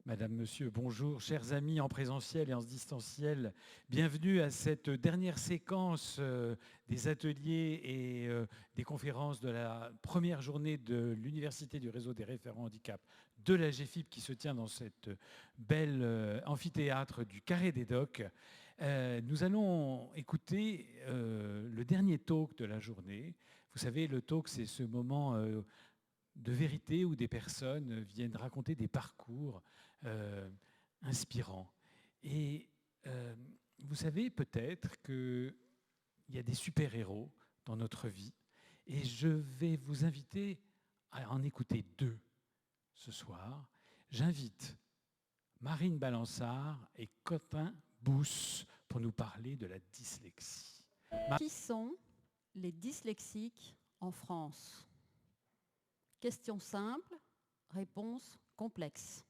Madame, Monsieur, bonjour, chers amis en présentiel et en distanciel. Bienvenue à cette dernière séquence des ateliers et des conférences de la première journée de l'Université du réseau des référents handicap de la GFIP qui se tient dans cette belle amphithéâtre du Carré des Docks. Nous allons écouter le dernier talk de la journée. Vous savez, le talk, c'est ce moment de vérité où des personnes viennent raconter des parcours inspirants. Et vous savez peut-être qu'il y a des super-héros dans notre vie. Et je vais vous inviter à en écouter deux ce soir. J'invite Marine Balançard et Quentin Bousse pour nous parler de la dyslexie. Qui sont les dyslexiques en France? Question simple, réponse complexe.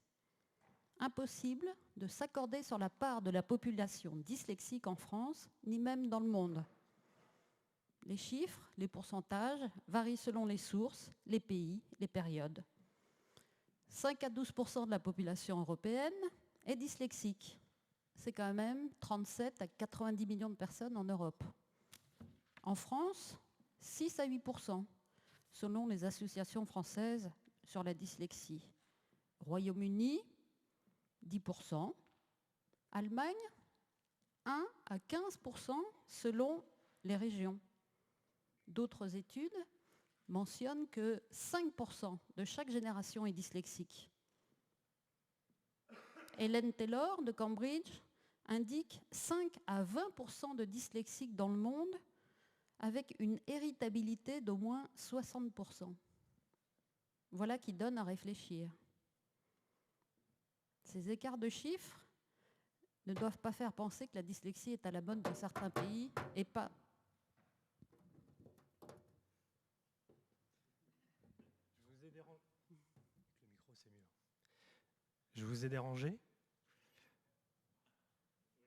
Impossible de s'accorder sur la part de la population dyslexique en France, ni même dans le monde. Les chiffres, les pourcentages varient selon les sources, les pays, les périodes. 5 à 12% de la population européenne est dyslexique. C'est quand même 37 à 90 millions de personnes en Europe. En France, 6 à 8%, selon les associations françaises sur la dyslexie. Royaume-Uni, 10%. Allemagne, 1 à 15% selon les régions. D'autres études mentionnent que 5% de chaque génération est dyslexique. Hélène Taylor de Cambridge indique 5 à 20% de dyslexiques dans le monde avec une héritabilité d'au moins 60%. Voilà qui donne à réfléchir. Ces écarts de chiffres ne doivent pas faire penser que la dyslexie est à la mode dans certains pays et pas. Je vous ai dérangé.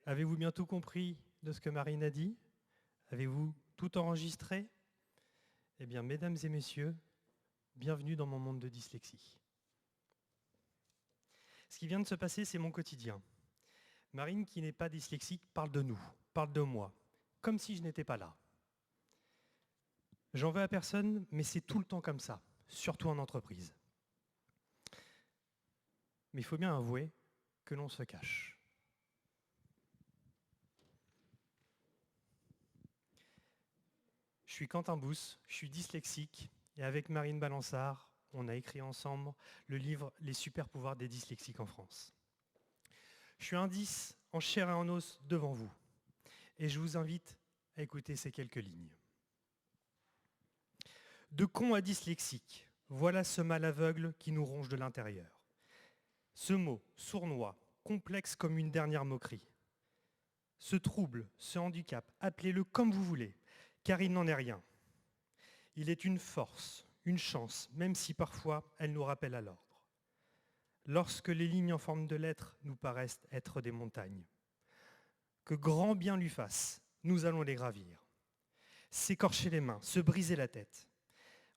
Avez-vous bien tout compris de ce que Marine a dit? Avez-vous tout enregistré? Eh bien, mesdames et messieurs, bienvenue dans mon monde de dyslexie. Ce qui vient de se passer, c'est mon quotidien. Marine, qui n'est pas dyslexique, parle de nous, parle de moi, comme si je n'étais pas là. J'en veux à personne, mais c'est tout le temps comme ça, surtout en entreprise. Mais il faut bien avouer que l'on se cache. Je suis Quentin Bousse, je suis dyslexique, et avec Marine Balançard, on a écrit ensemble le livre « Les super pouvoirs des dyslexiques en France ». Je suis un 10 en chair et en os devant vous, et je vous invite à écouter ces quelques lignes. De con à dyslexique, voilà ce mal aveugle qui nous ronge de l'intérieur. Ce mot, sournois, complexe comme une dernière moquerie. Ce trouble, ce handicap, appelez-le comme vous voulez, car il n'en est rien. Il est une force, une chance, même si parfois elle nous rappelle à l'ordre. Lorsque les lignes en forme de lettres nous paraissent être des montagnes, que grand bien lui fasse, nous allons les gravir. S'écorcher les mains, se briser la tête.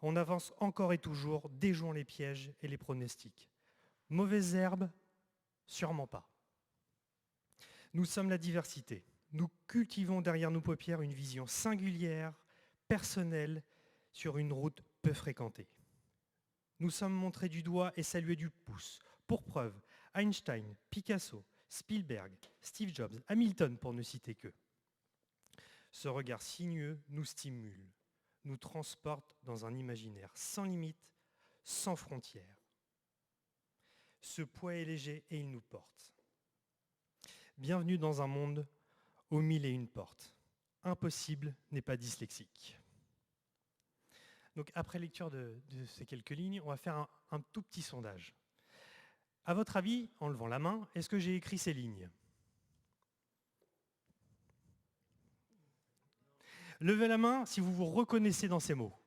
On avance encore et toujours, déjouant les pièges et les pronostics. Mauvaise herbe, sûrement pas. Nous sommes la diversité. Nous cultivons derrière nos paupières une vision singulière, personnelle, sur une route peu fréquentée. Nous sommes montrés du doigt et salués du pouce. Pour preuve, Einstein, Picasso, Spielberg, Steve Jobs, Hamilton pour ne citer qu'eux. Ce regard sinueux nous stimule, nous transporte dans un imaginaire sans limite, sans frontières. Ce poids est léger et il nous porte. Bienvenue dans un monde aux mille et une portes. Impossible n'est pas dyslexique. Donc après lecture de ces quelques lignes, on va faire un tout petit sondage. À votre avis, en levant la main, est-ce que j'ai écrit ces lignes? Levez la main si vous vous reconnaissez dans ces mots.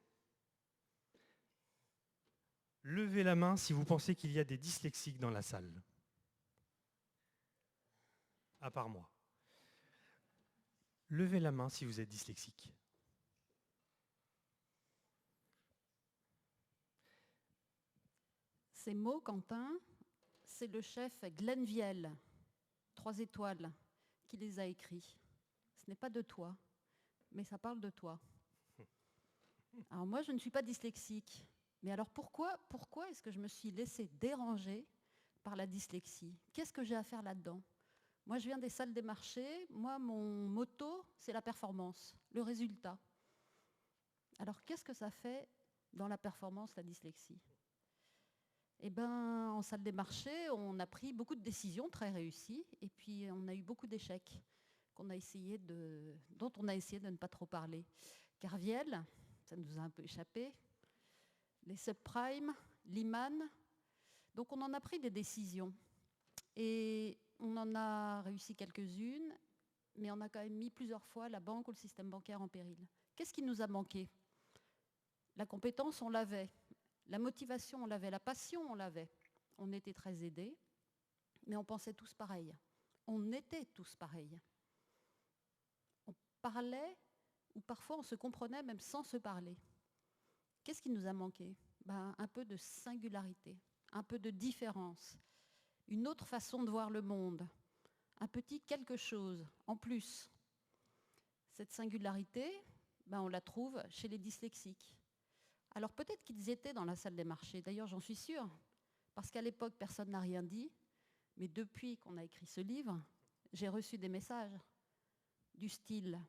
Levez la main si vous pensez qu'il y a des dyslexiques dans la salle. À part moi. Levez la main si vous êtes dyslexique. Ces mots, Quentin, c'est le chef Glenn Viel, 3 étoiles, qui les a écrits. Ce n'est pas de toi, mais ça parle de toi. Alors moi, je ne suis pas dyslexique. Mais alors pourquoi est-ce que je me suis laissée déranger par la dyslexie? Qu'est-ce que j'ai à faire là-dedans? Moi, je viens des salles des marchés. Moi, mon motto, c'est la performance, le résultat. Alors, qu'est-ce que ça fait dans la performance, la dyslexie? Eh bien, en salle des marchés, on a pris beaucoup de décisions très réussies, et puis on a eu beaucoup d'échecs dont on a essayé de ne pas trop parler. Kerviel, ça nous a un peu échappé. Les subprimes, Lehman. Donc on en a pris des décisions. Et on en a réussi quelques-unes, mais on a quand même mis plusieurs fois la banque ou le système bancaire en péril. Qu'est-ce qui nous a manqué? La compétence, on l'avait. La motivation, on l'avait. La passion, on l'avait. On était très aidés, mais on pensait tous pareil. On était tous pareils. On parlait, ou parfois on se comprenait même sans se parler. Qu'est-ce qui nous a manqué? Un peu de singularité, un peu de différence, une autre façon de voir le monde, un petit quelque chose en plus. Cette singularité, on la trouve chez les dyslexiques. Alors peut-être qu'ils étaient dans la salle des marchés, d'ailleurs j'en suis sûre, parce qu'à l'époque personne n'a rien dit, mais depuis qu'on a écrit ce livre, j'ai reçu des messages du style: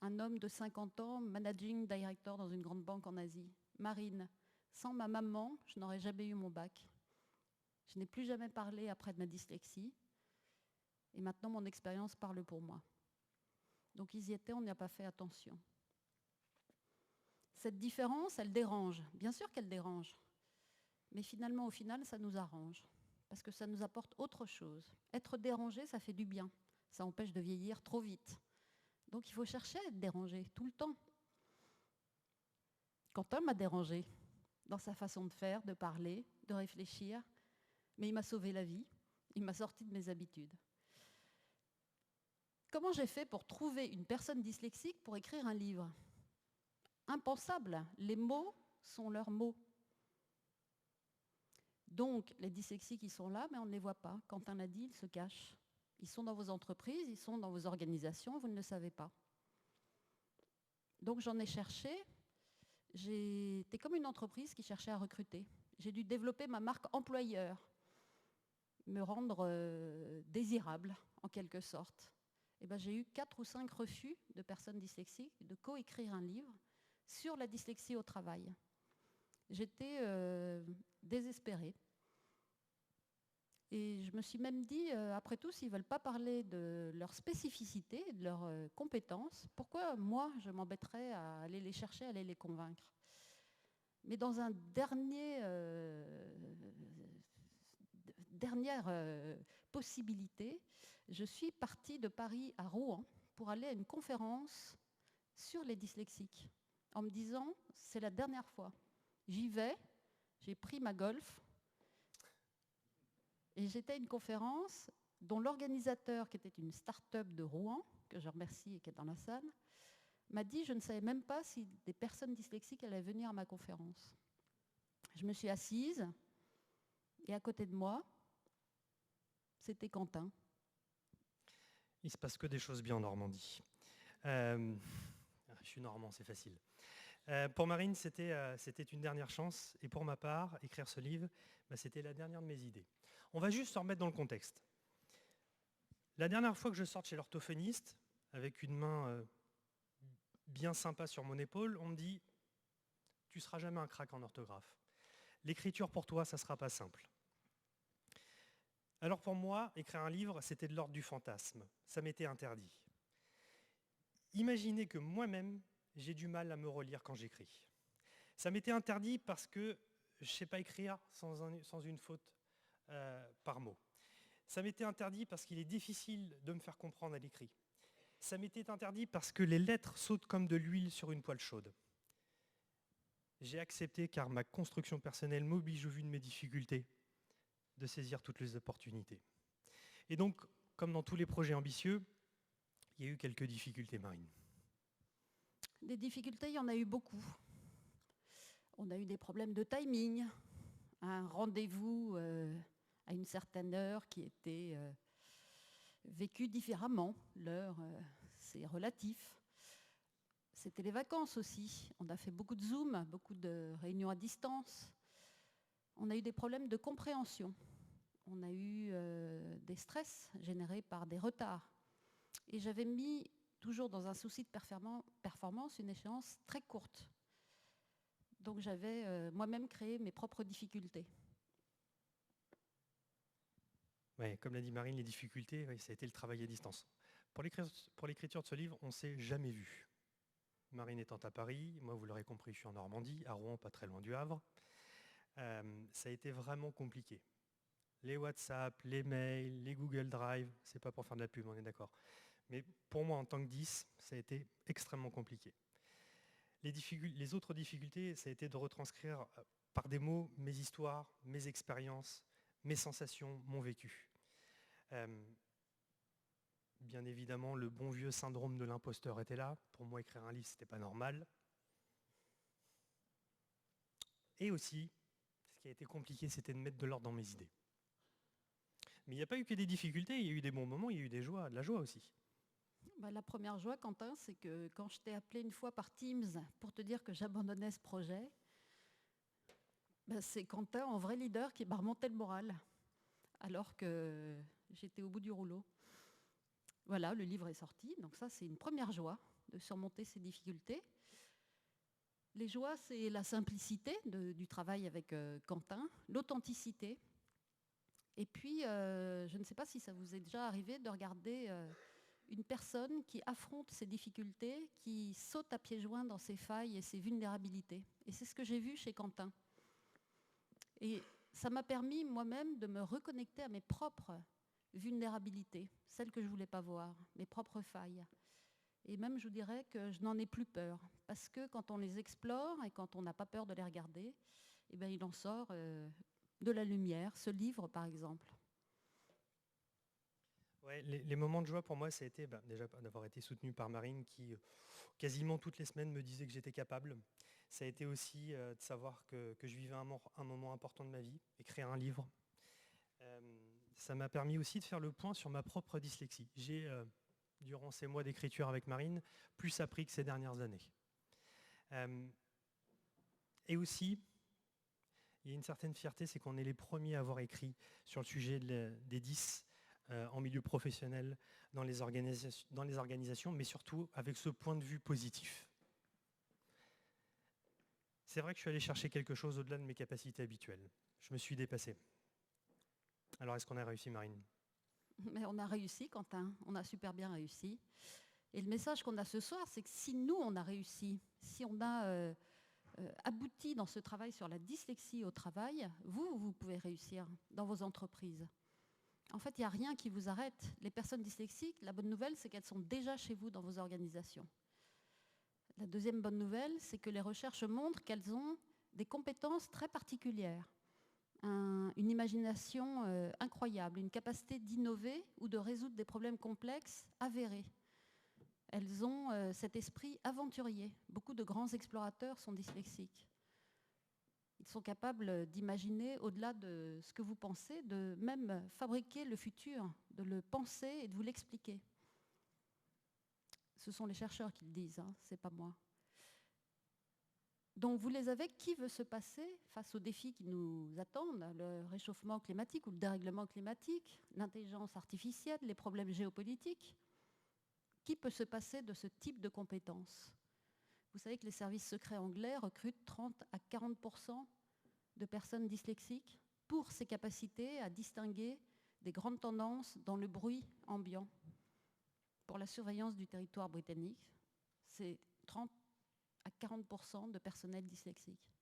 un homme de 50 ans, managing director dans une grande banque en Asie. Marine, sans ma maman, je n'aurais jamais eu mon bac. Je n'ai plus jamais parlé après de ma dyslexie. Et maintenant, mon expérience parle pour moi. Donc ils y étaient, on n'y a pas fait attention. Cette différence, elle dérange. Bien sûr qu'elle dérange. Mais finalement, au final, ça nous arrange. Parce que ça nous apporte autre chose. Être dérangé, ça fait du bien. Ça empêche de vieillir trop vite. Donc il faut chercher à être dérangé tout le temps. Quentin m'a dérangé dans sa façon de faire, de parler, de réfléchir, mais il m'a sauvé la vie, il m'a sorti de mes habitudes. Comment j'ai fait pour trouver une personne dyslexique pour écrire un livre? Impensable, les mots sont leurs mots. Donc les dyslexiques, ils sont là, mais on ne les voit pas. Quentin l'a dit, ils se cachent. Ils sont dans vos entreprises, ils sont dans vos organisations, vous ne le savez pas. Donc j'en ai cherché. J'étais comme une entreprise qui cherchait à recruter. J'ai dû développer ma marque employeur, me rendre désirable, en quelque sorte. Et j'ai eu 4 ou 5 refus de personnes dyslexiques de coécrire un livre sur la dyslexie au travail. J'étais désespérée. Et je me suis même dit, après tout, s'ils ne veulent pas parler de leur spécificité, de leurs compétences, pourquoi moi, je m'embêterais à aller les chercher, à aller les convaincre? Mais dans un dernière possibilité, je suis partie de Paris à Rouen pour aller à une conférence sur les dyslexiques, en me disant, c'est la dernière fois. J'y vais, j'ai pris ma Golf, et j'étais à une conférence dont l'organisateur, qui était une start-up de Rouen, que je remercie et qui est dans la salle, m'a dit, je ne savais même pas si des personnes dyslexiques allaient venir à ma conférence. Je me suis assise, et à côté de moi, c'était Quentin. Il se passe que des choses bien en Normandie. Je suis normand, c'est facile. Pour Marine, c'était une dernière chance. Et pour ma part, écrire ce livre, c'était la dernière de mes idées. On va juste se remettre dans le contexte. La dernière fois que je sors chez l'orthophoniste, avec une main bien sympa sur mon épaule, on me dit « Tu ne seras jamais un crack en orthographe. L'écriture pour toi, ça ne sera pas simple. » Alors pour moi, écrire un livre, c'était de l'ordre du fantasme. Ça m'était interdit. Imaginez que moi-même, j'ai du mal à me relire quand j'écris. Ça m'était interdit parce que je ne sais pas écrire sans une faute par mot. Ça m'était interdit parce qu'il est difficile de me faire comprendre à l'écrit. Ça m'était interdit parce que les lettres sautent comme de l'huile sur une poêle chaude. J'ai accepté car ma construction personnelle m'oblige, au vu de mes difficultés, de saisir toutes les opportunités. Et donc, comme dans tous les projets ambitieux, il y a eu quelques difficultés, Marine. Des difficultés, il y en a eu beaucoup. On a eu des problèmes de timing, un rendez-vous à une certaine heure qui était vécue différemment. L'heure, c'est relatif. C'était les vacances aussi. On a fait beaucoup de Zoom, beaucoup de réunions à distance. On a eu des problèmes de compréhension. On a eu des stress générés par des retards. Et j'avais mis, toujours dans un souci de performance, une échéance très courte. Donc j'avais moi-même créé mes propres difficultés. Ouais, comme l'a dit Marine, les difficultés, oui, ça a été le travail à distance. Pour l'écriture de ce livre, on ne s'est jamais vu. Marine étant à Paris, moi vous l'aurez compris, je suis en Normandie, à Rouen, pas très loin du Havre. Ça a été vraiment compliqué. Les WhatsApp, les mails, les Google Drive, c'est pas pour faire de la pub, on est d'accord. Mais pour moi, en tant que 10, ça a été extrêmement compliqué. Les autres difficultés, ça a été de retranscrire par des mots mes histoires, mes expériences, mes sensations, mon vécu. Bien évidemment, le bon vieux syndrome de l'imposteur était là. Pour moi, écrire un livre, c'était pas normal. Et aussi, ce qui a été compliqué, c'était de mettre de l'ordre dans mes idées. Mais il n'y a pas eu que des difficultés, il y a eu des bons moments, il y a eu de la joie aussi. La première joie, Quentin, c'est que quand je t'ai appelé une fois par Teams pour te dire que j'abandonnais ce projet, c'est Quentin, en vrai leader, qui m'a remonté le moral, alors que j'étais au bout du rouleau. Voilà, le livre est sorti, donc ça, c'est une première joie de surmonter ces difficultés. Les joies, c'est la simplicité du travail avec Quentin, l'authenticité. Et puis, je ne sais pas si ça vous est déjà arrivé de regarder une personne qui affronte ses difficultés, qui saute à pieds joints dans ses failles et ses vulnérabilités. Et c'est ce que j'ai vu chez Quentin. Et ça m'a permis moi-même de me reconnecter à mes propres vulnérabilités, celles que je ne voulais pas voir, mes propres failles. Et même, je vous dirais que je n'en ai plus peur. Parce que quand on les explore et quand on n'a pas peur de les regarder, eh bien, il en sort de la lumière. Ce livre, par exemple. Ouais, les moments de joie pour moi, ça a été déjà d'avoir été soutenu par Marine qui, quasiment toutes les semaines, me disait que j'étais capable. Ça a été aussi de savoir que je vivais un moment important de ma vie, écrire un livre. Ça m'a permis aussi de faire le point sur ma propre dyslexie. J'ai, durant ces mois d'écriture avec Marine, plus appris que ces dernières années. Et aussi, il y a une certaine fierté, c'est qu'on est les premiers à avoir écrit sur le sujet des 10 en milieu professionnel, dans les organisations, mais surtout avec ce point de vue positif. C'est vrai que je suis allé chercher quelque chose au-delà de mes capacités habituelles. Je me suis dépassé. Alors, est-ce qu'on a réussi, Marine ? Mais on a réussi, Quentin. On a super bien réussi. Et le message qu'on a ce soir, c'est que si nous, on a réussi, si on a abouti dans ce travail sur la dyslexie au travail, vous pouvez réussir dans vos entreprises. En fait, il n'y a rien qui vous arrête. Les personnes dyslexiques, la bonne nouvelle, c'est qu'elles sont déjà chez vous dans vos organisations. La deuxième bonne nouvelle, c'est que les recherches montrent qu'elles ont des compétences très particulières, une imagination incroyable, une capacité d'innover ou de résoudre des problèmes complexes avérés. Elles ont cet esprit aventurier. Beaucoup de grands explorateurs sont dyslexiques. Ils sont capables d'imaginer au-delà de ce que vous pensez, de même fabriquer le futur, de le penser et de vous l'expliquer. Ce sont les chercheurs qui le disent, hein, c'est pas moi. Donc vous les avez, qui veut se passer face aux défis qui nous attendent, le réchauffement climatique ou le dérèglement climatique, l'intelligence artificielle, les problèmes géopolitiques? Qui peut se passer de ce type de compétences? Vous savez que les services secrets anglais recrutent 30 à 40% de personnes dyslexiques pour ces capacités à distinguer des grandes tendances dans le bruit ambiant. Pour la surveillance du territoire britannique, c'est 30 à 40% de personnel dyslexique.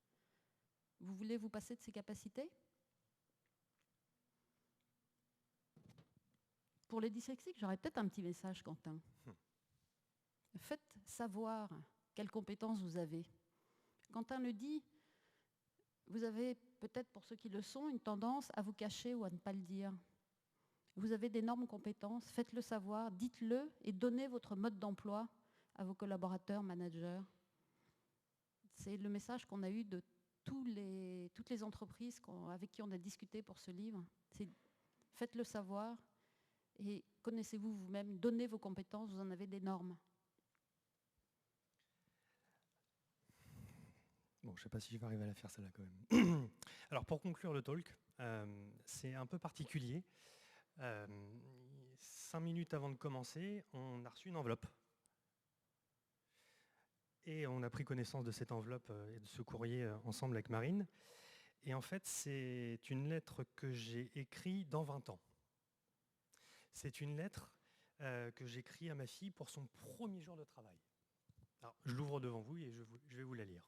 Vous voulez vous passer de ces capacités? Pour les dyslexiques, j'aurais peut-être un petit message, Quentin. Faites savoir quelles compétences vous avez. Quentin le dit, vous avez peut-être, pour ceux qui le sont, une tendance à vous cacher ou à ne pas le dire. Vous avez d'énormes compétences, faites-le savoir, dites-le et donnez votre mode d'emploi à vos collaborateurs, managers. C'est le message qu'on a eu de toutes les entreprises avec qui on a discuté pour ce livre. Faites-le savoir et connaissez-vous vous-même, donnez vos compétences, vous en avez d'énormes. Bon, je ne sais pas si je vais arriver à la faire celle-là quand même. Alors pour conclure le talk, c'est un peu particulier. 5 minutes avant de commencer, on a reçu une enveloppe. Et on a pris connaissance de cette enveloppe et de ce courrier ensemble avec Marine. Et en fait, c'est une lettre que j'ai écrite dans 20 ans. C'est une lettre que j'ai écrite à ma fille pour son premier jour de travail. Alors, je l'ouvre devant vous et je vais vous la lire.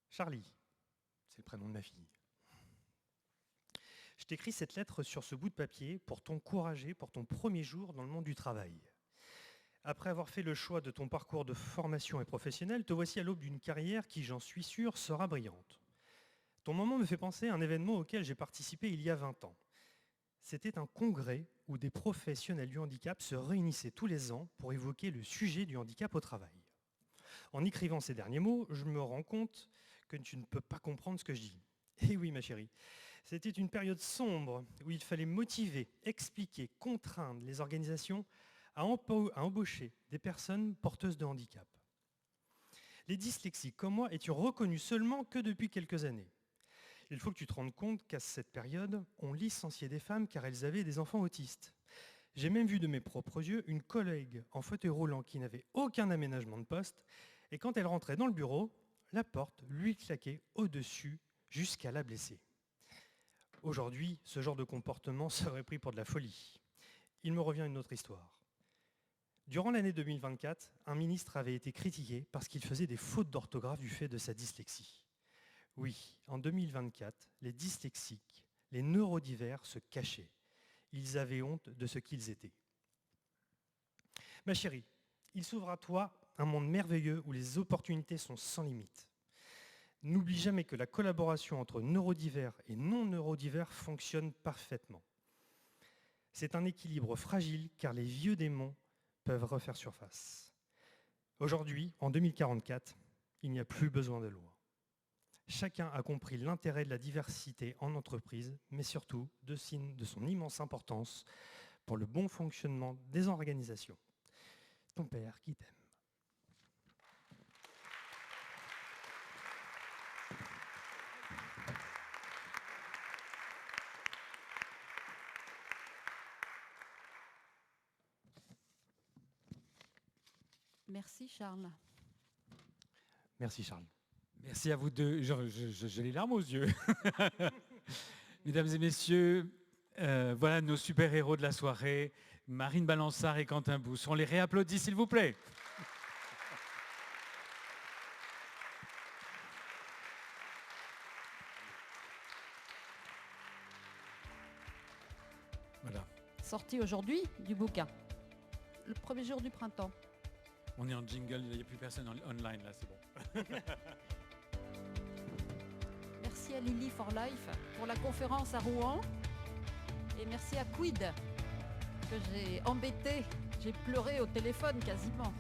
Charlie, c'est le prénom de ma fille. Je t'écris cette lettre sur ce bout de papier pour t'encourager pour ton premier jour dans le monde du travail. Après avoir fait le choix de ton parcours de formation et professionnel, te voici à l'aube d'une carrière qui, j'en suis sûr, sera brillante. Ton moment me fait penser à un événement auquel j'ai participé il y a 20 ans. C'était un congrès où des professionnels du handicap se réunissaient tous les ans pour évoquer le sujet du handicap au travail. En écrivant ces derniers mots, je me rends compte que tu ne peux pas comprendre ce que je dis. Eh oui, ma chérie, c'était une période sombre où il fallait motiver, expliquer, contraindre les organisations à embaucher des personnes porteuses de handicap. Les dyslexiques, comme moi, étaient reconnus seulement que depuis quelques années. Il faut que tu te rendes compte qu'à cette période, on licenciait des femmes car elles avaient des enfants autistes. J'ai même vu de mes propres yeux une collègue en fauteuil roulant qui n'avait aucun aménagement de poste, et quand elle rentrait dans le bureau, la porte lui claquait au-dessus jusqu'à la blesser. Aujourd'hui, ce genre de comportement serait pris pour de la folie. Il me revient une autre histoire. Durant l'année 2024, un ministre avait été critiqué parce qu'il faisait des fautes d'orthographe du fait de sa dyslexie. Oui, en 2024, les dyslexiques, les neurodivers se cachaient. Ils avaient honte de ce qu'ils étaient. Ma chérie, il s'ouvre à toi un monde merveilleux où les opportunités sont sans limite. N'oublie jamais que la collaboration entre neurodivers et non-neurodivers fonctionne parfaitement. C'est un équilibre fragile car les vieux démons peuvent refaire surface. Aujourd'hui, en 2044, il n'y a plus besoin de loi. Chacun a compris l'intérêt de la diversité en entreprise, mais surtout de son immense importance pour le bon fonctionnement des organisations. Ton père qui t'aime. Merci Charles. Merci Charles. Merci à vous deux. J'ai les larmes aux yeux. Mesdames et messieurs, voilà nos super-héros de la soirée, Marine Balançard et Quentin Bousse. On les réapplaudit, s'il vous plaît. Voilà. Sorti aujourd'hui du bouquin, le premier jour du printemps. On est en jingle, il n'y a plus personne online, là, c'est bon. Merci à Lily for Life pour la conférence à Rouen. Et merci à Quid, que j'ai embêté. J'ai pleuré au téléphone quasiment.